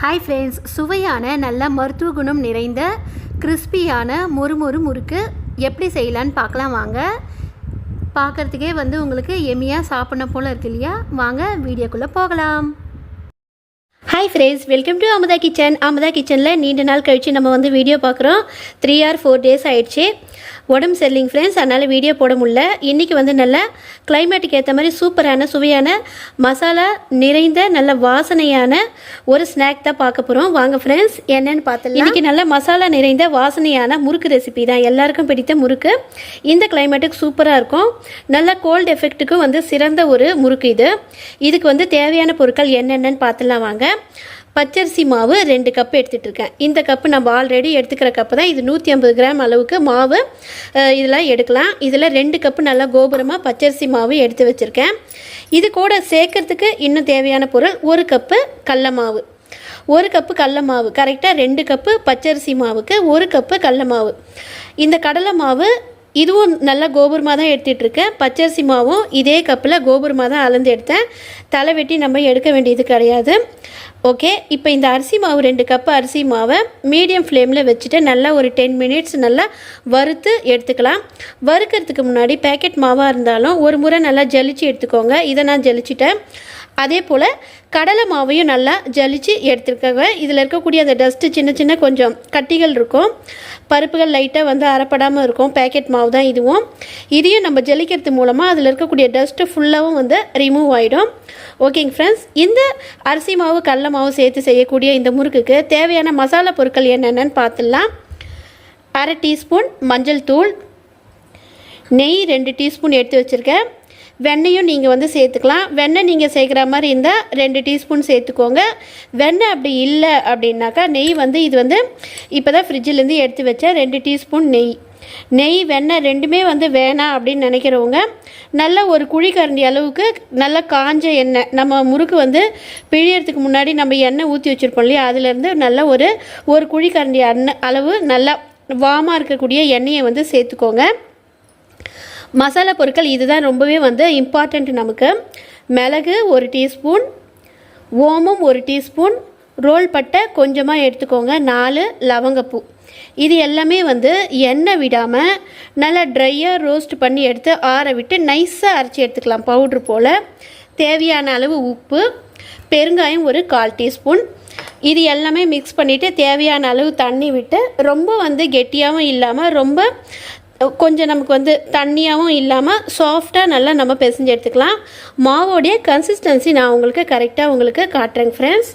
Hi friends, சுவையான நல்ல மருத்துவ குணம் நிறைந்த கிறிஸ்பியான மொறு முறுக்கு எப்படி செய்யலான்னு பார்க்கலாம் வாங்க. பார்க்குறதுக்கே உங்களுக்கு எம்மியாக சாப்பிடணும் போல் இருக்கு இல்லையா? வாங்க வீடியோக்குள்ளே போகலாம். Hi friends, welcome to Amutha kitchen. Amutha கிச்சனில் நீண்ட நாள் கழித்து நம்ம வீடியோ பார்க்குறோம். 3 or 4 days ஆயிடுச்சு. உடம்பு சரியில்லைங்க ஃப்ரெண்ட்ஸ், அதனால் வீடியோ போட முடியல. இன்றைக்கி நல்ல கிளைமேட்டுக்கு ஏற்ற மாதிரி சூப்பரான சுவையான மசாலா நிறைந்த நல்ல வாசனையான ஒரு ஸ்நாக் தான் பார்க்க போகிறோம். வாங்க ஃப்ரெண்ட்ஸ், என்னென்னு பார்த்துலாம். இன்றைக்கி நல்ல மசாலா நிறைந்த வாசனையான முறுக்கு ரெசிபி தான். எல்லாருக்கும் பிடித்த முறுக்கு. இந்த கிளைமேட்டுக்கு சூப்பராக இருக்கும். நல்ல கோல்டு எஃபெக்ட்டுக்கும் சிறந்த ஒரு முறுக்கு இது. இதுக்கு தேவையான பொருட்கள் என்னென்னு பார்த்துலாம் வாங்க. பச்சரிசி மாவு 2 கப்பு எடுத்துகிட்டு இருக்கேன். இந்த கப்பு நம்ம ஆல்ரெடி எடுத்துக்கிற கப்பு தான். இது 150 கிராம் அளவுக்கு மாவு இதெல்லாம் எடுக்கலாம். இதில் 2 கப்பு நல்லா கோபுரமாக பச்சரிசி மாவு எடுத்து வச்சுருக்கேன். இது கூட சேர்க்கறதுக்கு இன்னும் தேவையான பொருள் 1 கப்பு கடல மாவு. 1 கப்பு கடல மாவு கரெக்டாக 2 கப்பு பச்சரிசி மாவுக்கு 1 கப்பு கடல மாவு. இந்த கடலை மாவு இதுவும் நல்லா கோபுரமாக தான் எடுத்துகிட்ருக்கேன். பச்சரிசி மாவும் இதே கப்பில் கோபுரமாக தான் அளந்து எடுத்தேன். தலை வெட்டி நம்ம எடுக்க வேண்டியது கிடையாது. ஓகே, இப்போ இந்த அரிசி மாவு 2 கப்பு அரிசி மாவை மீடியம் ஃப்ளேமில் வச்சுட்டு நல்லா ஒரு 10 minutes நல்லா வறுத்து எடுத்துக்கலாம். வறுக்கிறதுக்கு முன்னாடி பேக்கெட் மாவாக இருந்தாலும் ஒரு முறை நல்லா ஜலிச்சு எடுத்துக்கோங்க. இதை நான் ஜலிச்சிட்டேன். அதே போல் கடலை மாவையும் நல்லா ஜலிச்சு எடுத்துருக்காங்க. இதில் இருக்கக்கூடிய அந்த டஸ்ட்டு சின்ன சின்ன கொஞ்சம் கட்டிகள் இருக்கும். பருப்புகள் லைட்டாக அரைப்படாமல் இருக்கும். பேக்கெட் மாவு தான் இதுவும். இதையும் நம்ம ஜலிக்கிறது மூலமாக அதில் இருக்கக்கூடிய டஸ்ட்டு ஃபுல்லாகவும் ரிமூவ் ஆகிடும். ஓகேங்க ஃப்ரெண்ட்ஸ், இந்த அரிசி மாவு கடல மாவு சேர்த்து செய்யக்கூடிய இந்த முறுக்குக்கு தேவையான மசாலா பொருட்கள் என்னென்னு பார்த்துடலாம். 1/2 டீஸ்பூன் மஞ்சள் தூள், நெய் 2 டீஸ்பூன் எடுத்து வச்சுருக்கேன். வெண்ணையும் நீங்கள் சேர்த்துக்கலாம். வெண்ணெய் நீங்கள் சேர்க்குற மாதிரி இருந்தால் 2 டீஸ்பூன் சேர்த்துக்கோங்க. வெண்ணெய் அப்படி இல்லை அப்படின்னாக்கா நெய் இது இப்போ தான் ஃப்ரிட்ஜிலேருந்து எடுத்து வச்சேன். 2 டீஸ்பூன் நெய் வெண்ணெய் ரெண்டுமே வேணாம் அப்படின்னு நினைக்கிறவங்க நல்ல ஒரு குழிக்கரண்டி அளவுக்கு நல்லா காஞ்ச எண்ணெய், நம்ம முறுக்கு பிழியறதுக்கு முன்னாடி நம்ம எண்ணெய் ஊற்றி வச்சுருப்போம் இல்லையா, அதுலேருந்து நல்ல ஒரு குழிக்கரண்டி அளவு நல்லா வாமாக இருக்கக்கூடிய எண்ணெயை சேர்த்துக்கோங்க. மசாலா பொருட்கள் இதுதான் ரொம்பவே இம்பார்ட்டண்ட் நமக்கு. மிளகு 1 டீஸ்பூன், ஓமம் 1 டீஸ்பூன், ரோல் பட்டை கொஞ்சமாக எடுத்துக்கோங்க, 4 லவங்கப்பூ. இது எல்லாமே எண்ணெய் விடாமல் நல்லா ட்ரையாக ரோஸ்ட் பண்ணி எடுத்து ஆற விட்டு நைஸாக அரைச்சி எடுத்துக்கலாம் பவுட்ரு போல். தேவையான அளவு உப்பு, பெருங்காயம் 1/4 டீஸ்பூன். இது எல்லாமே மிக்ஸ் பண்ணிவிட்டு தேவையான அளவு தண்ணி விட்டு ரொம்ப கெட்டியாகவும் இல்லாமல் ரொம்ப கொஞ்சம் நமக்கு தண்ணியாகவும் இல்லாமல் சாஃப்டாக நல்லா நம்ம பிசைஞ்சு எடுத்துக்கலாம். மாவோடைய கன்சிஸ்டன்சி நான் உங்களுக்கு கரெக்டாக காட்டுறேங்க ஃப்ரெண்ட்ஸ்.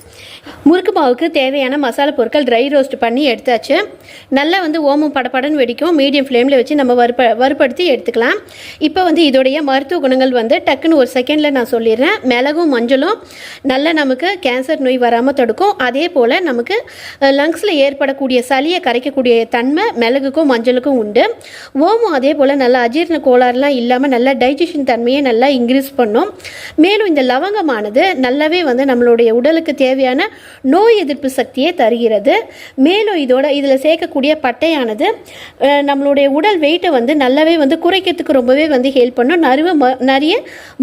முறுக்கு மாவுக்கு தேவையான மசாலா பொருட்கள் ட்ரை ரோஸ்ட் பண்ணி எடுத்தாச்சு. நல்லா ஓமம் படப்படன்னு வெடிக்கும். மீடியம் ஃப்ளேமில் வச்சு நம்ம வறுப்படுத்தி எடுத்துக்கலாம். இப்போ இதோடைய மருத்துவ குணங்கள் டக்குன்னு ஒரு செகண்டில் நான் சொல்லிடுறேன். மிளகும் மஞ்சளும் நல்லா நமக்கு கேன்சர் நோய் வராமல் தடுக்கும். அதே போல் நமக்கு லங்ஸில் ஏற்படக்கூடிய சளியை கரைக்கக்கூடிய தன்மை மிளகுக்கும் மஞ்சளுக்கும் உண்டு. ஓமம் அதே போல் நல்லா அஜீரண கோளாறுலாம் இல்லாமல் நல்லா டைஜஷன் தன்மையை நல்லா இன்க்ரீஸ் பண்ணும். மேலும் இந்த லவங்கமானது நல்லாவே நம்மளுடைய உடலுக்கு தேவையான நோய் எதிர்ப்பு சக்தியை தருகிறது. மேலும் இதில் சேர்க்கக்கூடிய பட்டையானது நம்மளுடைய உடல் வெயிட்டை நல்லாவே குறைக்கிறதுக்கு ரொம்பவே ஹெல்ப் பண்ணும். நிறைய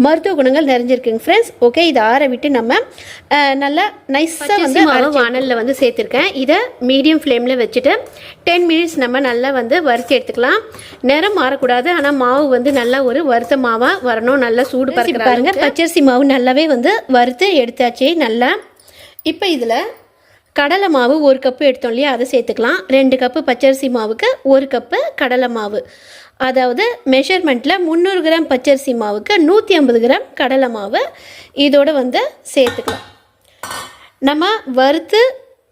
மருத்துவ குணங்கள் நிறைஞ்சிருக்குங்க ஃப்ரெண்ட்ஸ். ஓகே, இதை ஆற விட்டு நம்ம நல்லா நைஸாக வானலில் சேர்த்துருக்கேன். இதை மீடியம் ஃப்ளேமில் வச்சுட்டு 10 minutes நம்ம நல்லா வறுத்து எடுத்துக்கலாம். நிறம் மாறக்கூடாது, ஆனால் மாவு நல்லா ஒரு வறுத்த மாவாக வரணும். நல்லா சூடு பாருங்க. பச்சரிசி மாவு நல்லாவே வறுத்து எடுத்தாச்சு நல்லா. இப்போ இதில் கடலை மாவு 1 கப்பு எடுத்தோம் இல்லையா, அதை சேர்த்துக்கலாம். 2 கப்பு பச்சரிசி மாவுக்கு 1 கப்பு கடலை மாவு. அதாவது மெஷர்மெண்ட்டில் 300 கிராம் பச்சரிசி மாவுக்கு 150 கிராம் கடலை மாவு இதோடு சேர்த்துக்கலாம். நம்ம வறுத்து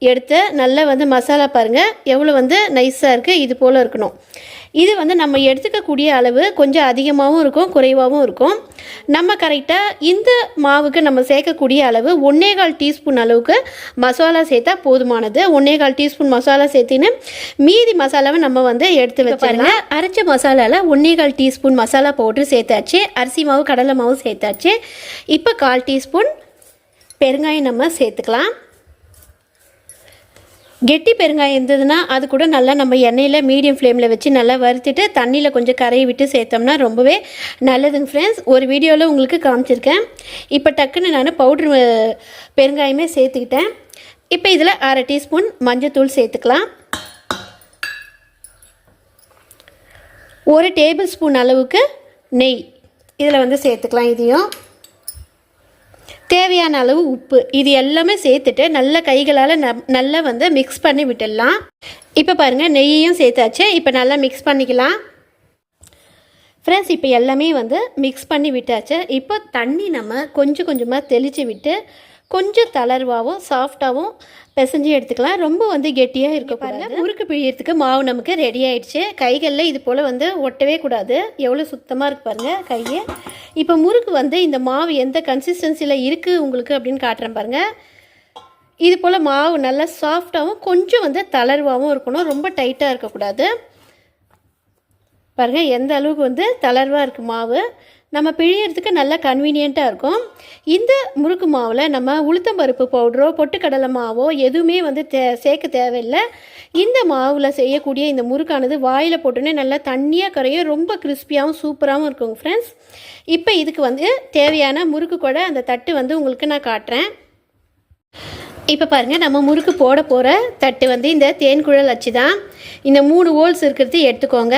எடுத்து நல்லா மசாலா பாருங்கள் எவ்வளோ நைஸாக இருக்குது. இது போல் இருக்கணும். இது நம்ம எடுத்துக்கக்கூடிய அளவு கொஞ்சம் அதிகமாகவும் இருக்கும், குறைவாகவும் இருக்கும். நம்ம கரெக்டாக இந்த மாவுக்கு நம்ம சேர்க்கக்கூடிய அளவு 1/4 டீஸ்பூன் அளவுக்கு மசாலா சேர்த்தா போதுமானது. 1/4 டீஸ்பூன் மசாலா சேர்த்தின்னு மீதி மசாலாவை நம்ம எடுத்து வச்சுருங்க. அரைச்ச மசாலாவில் 1/4 டீஸ்பூன் மசாலா பவுட்ரு சேர்த்தாச்சு. அரிசி மாவு கடலை மாவு சேர்த்தாச்சு. இப்போ 1/4 டீஸ்பூன் பெருங்காயம் நம்ம சேர்த்துக்கலாம். கெட்டி பெருங்காயம் இருந்ததுன்னா அது கூட நல்லா நம்ம எண்ணெயில் மீடியம் ஃப்ளேமில் வச்சு நல்லா வறுத்துட்டு தண்ணியில் கொஞ்சம் கரையை விட்டு சேர்த்தோம்னா ரொம்பவே நல்லதுங்க ஃப்ரெண்ட்ஸ். ஒரு வீடியோவில் உங்களுக்கு காமிச்சிருக்கேன். இப்போ டக்குன்னு நான் பவுட்ரு பெருங்காயமே சேர்த்துக்கிட்டேன். இப்போ இதில் 1/2 டீஸ்பூன் மஞ்சள்தூள் சேர்த்துக்கலாம். 1 டேபிள் ஸ்பூன் அளவுக்கு நெய் இதில் வந்து சேர்த்துக்கலாம். இதையும் தேவையான அளவு உப்பு இது எல்லாமே சேர்த்துட்டு நல்ல கைகளால் நல்லா வந்து மிக்ஸ் பண்ணி விட்டுடலாம். இப்போ பாருங்கள் நெய்யையும் சேர்த்தாச்சு. இப்போ நல்லா மிக்ஸ் பண்ணிக்கலாம். ஃப்ரெண்ட்ஸ் இப்போ எல்லாமே வந்து மிக்ஸ் பண்ணி விட்டாச்சு. இப்போ தண்ணி நம்ம கொஞ்சம் கொஞ்சமாக தெளித்து விட்டு கொஞ்சம் தளர்வாகவும் சாஃப்டாகவும் பிசைஞ்சு எடுத்துக்கலாம். ரொம்ப வந்து கெட்டியாக இருக்கக்கூடாது. முறுக்கு பிழியறதுக்கு மாவு நமக்கு ரெடி ஆகிடுச்சு. கைகளில் இது போல் வந்து ஒட்டவே கூடாது. எவ்வளோ சுத்தமாக இருக்கு பாருங்கள் கையை. இப்போ முறுக்கு வந்து இந்த மாவு எந்த கன்சிஸ்டன்சியில் இருக்குது உங்களுக்கு அப்படின்னு காட்டுறேன் பாருங்கள். இது போல் மாவு நல்லா சாஃப்டாகவும் கொஞ்சம் வந்து தளர்வாகவும் இருக்கணும். ரொம்ப டைட்டாக இருக்கக்கூடாது. பாருங்கள் எந்த அளவுக்கு வந்து தளர்வாக இருக்குது மாவு. நம்ம பிழியறதுக்கு நல்லா கன்வீனியண்ட்டாக இருக்கும். இந்த முறுக்கு மாவில் நம்ம உளுத்தம்பருப்பு பவுடரோ பொட்டுக்கடலை மாவோ எதுவுமே வந்து சேர்க்க தேவையில்லை. இந்த மாவில் செய்யக்கூடிய இந்த முறுக்கானது வாயில் போட்டோன்னே நல்லா தண்ணியாக கரையும். ரொம்ப கிறிஸ்பியாகவும் சூப்பராகவும் இருக்குங்க ஃப்ரெண்ட்ஸ். இப்போ இதுக்கு வந்து தேவையான முறுக்கு கூட அந்த தட்டு வந்து உங்களுக்கு நான் காட்டுறேன். இப்போ பாருங்கள் நம்ம முறுக்கு போட போகிற தட்டு வந்து இந்த தேன்குழல் அச்சு தான். இந்த 3 ஹோல்ஸ் இருக்கிறது எடுத்துக்கோங்க.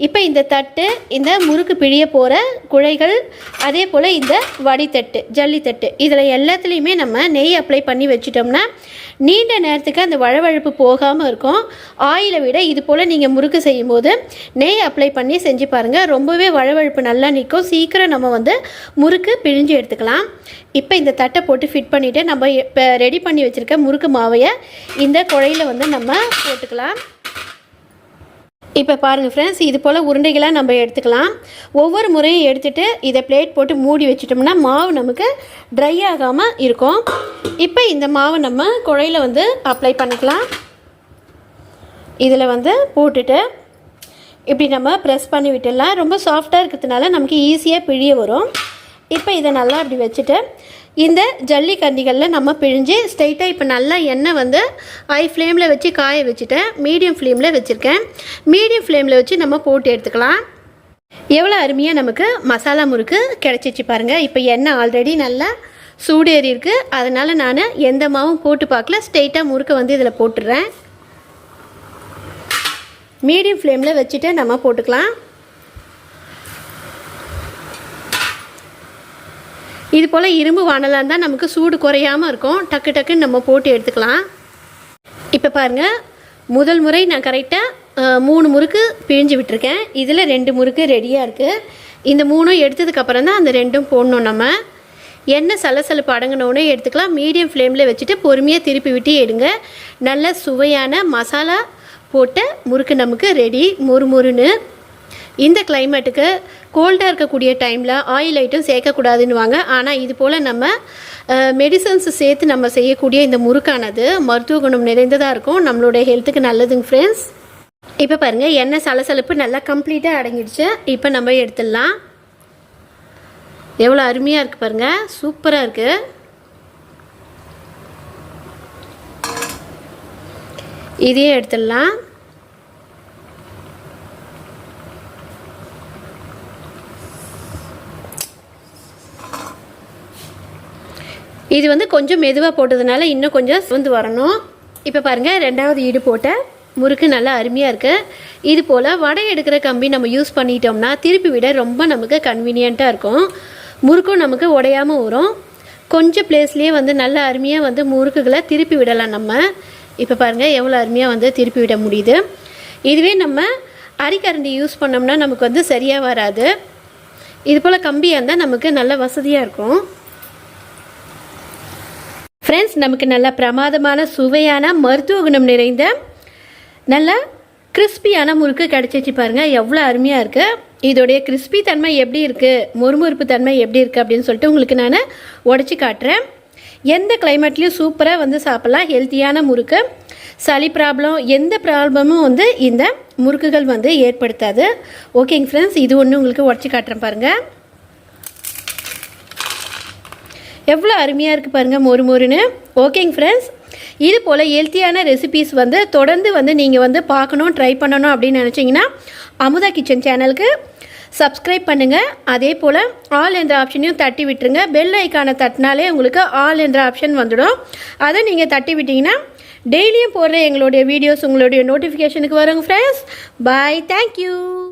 இப்போ இந்த தட்டு இந்த முறுக்கு பிழிய போகிற குழைகள் அதே போல் இந்த வடித்தட்டு ஜல்லித்தட்டு இதில் எல்லாத்துலேயுமே நம்ம நெய் அப்ளை பண்ணி வச்சிட்டோம்னா நீண்ட நேரத்துக்கு அந்த வழவழப்பு போகாமல் இருக்கும். ஆயிலை விட இது போல் நீங்கள் முறுக்கு செய்யும்போது நெய் அப்ளை பண்ணி செஞ்சு பாருங்கள். ரொம்பவே வழவழப்பு நல்லா நிற்கும். சீக்கிரம் நம்ம வந்து முறுக்கு பிழிஞ்சு எடுத்துக்கலாம். இப்போ இந்த தட்டை போட்டு ஃபிட் பண்ணிவிட்டு நம்ம இப்போ ரெடி பண்ணி வச்சுருக்க முறுக்கு மாவையை இந்த குழையில் வந்து நம்ம போட்டுக்கலாம். இப்போ பாருங்கள் ஃப்ரெண்ட்ஸ் இது போல் உருண்டைகளாக நம்ம எடுத்துக்கலாம். ஒவ்வொரு முறையும் எடுத்துகிட்டு இதை பிளேட் போட்டு மூடி வச்சிட்டோம்னா மாவு நமக்கு ட்ரை ஆகாமல் இருக்கும். இப்போ இந்த மாவை நம்ம குழையில் வந்து அப்ளை பண்ணிக்கலாம். இதில் வந்து போட்டுட்டு இப்படி நம்ம ப்ரெஸ் பண்ணி விட்டுடலாம். ரொம்ப சாஃப்டாக இருக்கிறதுனால நமக்கு ஈஸியாக பிழிய வரும். இப்போ இதை நல்லா அப்படி வச்சுட்டு இந்த ஜல்லி கண்டிகளில் நம்ம பிழிஞ்சு ஸ்ட்ரைட்டாக இப்போ நல்லா எண்ணெய் வந்து ஹை ஃப்ளேமில் வச்சு காய வச்சுட்டேன். மீடியம் ஃப்ளேமில் வச்சுருக்கேன். மீடியம் ஃப்ளேமில் வச்சு நம்ம போட்டு எடுத்துக்கலாம். எவ்வளோ அருமையாக நமக்கு மசாலா முறுக்கு கிடச்சிச்சு பாருங்கள். இப்போ எண்ணெய் ஆல்ரெடி நல்லா சூடு ஏறி இருக்குது. அதனால் நான் எந்த மாவும் போட்டு பார்க்கல. ஸ்ட்ரைட்டாக முறுக்கை வந்து இதில் போட்டுடுறேன். மீடியம் ஃப்ளேமில் வச்சுட்டு நம்ம போட்டுக்கலாம். இது போல் இரும்பு வானலாக இருந்தால் நமக்கு சூடு குறையாமல் இருக்கும். டக்கு டக்குன்னு நம்ம போட்டு எடுத்துக்கலாம். இப்போ பாருங்கள் முதல் முறை நான் கரெக்டாக 3 முறுக்கு பிழிஞ்சு விட்டுருக்கேன். இதில் 2 முறுக்கு ரெடியாக இருக்குது. இந்த 3 எடுத்ததுக்கப்புறம் தான் அந்த 2 போடணும். நம்ம எண்ணெய் சலசலப்பு அடங்கினோடனே எடுத்துக்கலாம். மீடியம் ஃப்ளேமில் வச்சுட்டு பொறுமையாக திருப்பி விட்டு எடுங்க. நல்ல சுவையான மசாலா போட்ட முறுக்கு நமக்கு ரெடி. முறுமுறுன்னு இந்த கிளைமேட்டுக்கு கோல்டாக இருக்கக்கூடிய டைமில் ஆயில் ஐட்டம் சேர்க்கக்கூடாதுன்னுவாங்க. ஆனால் இது போல் நம்ம மெடிசன்ஸ் சேர்த்து நம்ம செய்யக்கூடிய இந்த முறுக்கானது மருத்துவ குணம் நிறைந்ததாக இருக்கும். நம்மளுடைய ஹெல்த்துக்கு நல்லதுங்க ஃப்ரெண்ட்ஸ். இப்போ பாருங்கள் எண்ணெய் சலசலப்பு நல்லா கம்ப்ளீட்டாக அடங்கிடுச்சு. இப்போ நம்ம எடுத்துடலாம். எவ்வளோ அருமையாக இருக்குது பாருங்கள். சூப்பராக இருக்குது. இதையே எடுத்துடலாம். இது வந்து கொஞ்சம் மெதுவாக போட்டதுனால இன்னும் கொஞ்சம் சிவந்து வரணும். இப்போ பாருங்கள் 2வது ஈடு போட்ட முறுக்கு நல்லா அருமையாக இருக்குது. இது போல் வடை எடுக்கிற கம்பி நம்ம யூஸ் பண்ணிட்டோம்னா திருப்பி விட ரொம்ப நமக்கு கன்வீனியண்ட்டாக இருக்கும். முறுக்கும் நமக்கு உடையாமல் வரும். கொஞ்சம் பிளேஸ்லேயே வந்து நல்லா அருமையாக வந்து முறுக்குகளை திருப்பி விடலாம் நம்ம. இப்போ பாருங்கள் எவ்வளோ அருமையாக வந்து திருப்பி விட முடியுது. இதுவே நம்ம அரிக்கரண்டி யூஸ் பண்ணோம்னா நமக்கு வந்து சரியாக வராது. இது போல் கம்பியாக இருந்தால் நமக்கு நல்ல வசதியாக இருக்கும். ஃப்ரெண்ட்ஸ் நமக்கு நல்ல பிரமாதமான சுவையான மருத்துவ குணம் நிறைந்த நல்ல கிறிஸ்பியான முறுக்கு கிடச்சிச்சு பாருங்கள். எவ்வளோ அருமையாக இருக்குது. இதோடைய கிறிஸ்பி தன்மை எப்படி இருக்குது, மொறுமொறுப்பு தன்மை எப்படி இருக்குது அப்படின்னு சொல்லிட்டு உங்களுக்கு நான் உடச்சி காட்டுறேன். எந்த கிளைமேட்லேயும் சூப்பராக வந்து சாப்பிட்லாம். ஹெல்த்தியான முறுக்கு. சளி ப்ராப்ளம் எந்த ப்ராப்ளமும் வந்து இந்த முறுக்குகள் வந்து ஏற்படுத்தாது. ஓகேங்க ஃப்ரெண்ட்ஸ் இது ஒன்று உங்களுக்கு உடச்சி காட்டுறேன் பாருங்கள். எவ்வளோ அருமையாக இருக்குது பாருங்கள் மொறுமொறுன்னு. ஓகேங்க ஃப்ரெண்ட்ஸ் இது போல் ஹெல்த்தியான ரெசிபீஸ் வந்து தொடர்ந்து வந்து நீங்கள் வந்து பார்க்கணும் ட்ரை பண்ணணும் அப்படின்னு நினச்சிங்கன்னா அமுதா கிச்சன் சேனலுக்கு சப்ஸ்கிரைப் பண்ணுங்கள். அதே போல் ஆல் என்ற ஆப்ஷனையும் தட்டி விட்டுருங்க. பெல் ஐக்கானை தட்டினாலே உங்களுக்கு ஆல் என்ற ஆப்ஷன் வந்துடும். அதை நீங்கள் தட்டி விட்டிங்கன்னா டெய்லியும் போடுற எங்களுடைய வீடியோஸ் உங்களுடைய நோட்டிஃபிகேஷனுக்கு வருங்க ஃப்ரெண்ட்ஸ். பாய், தேங்க்யூ.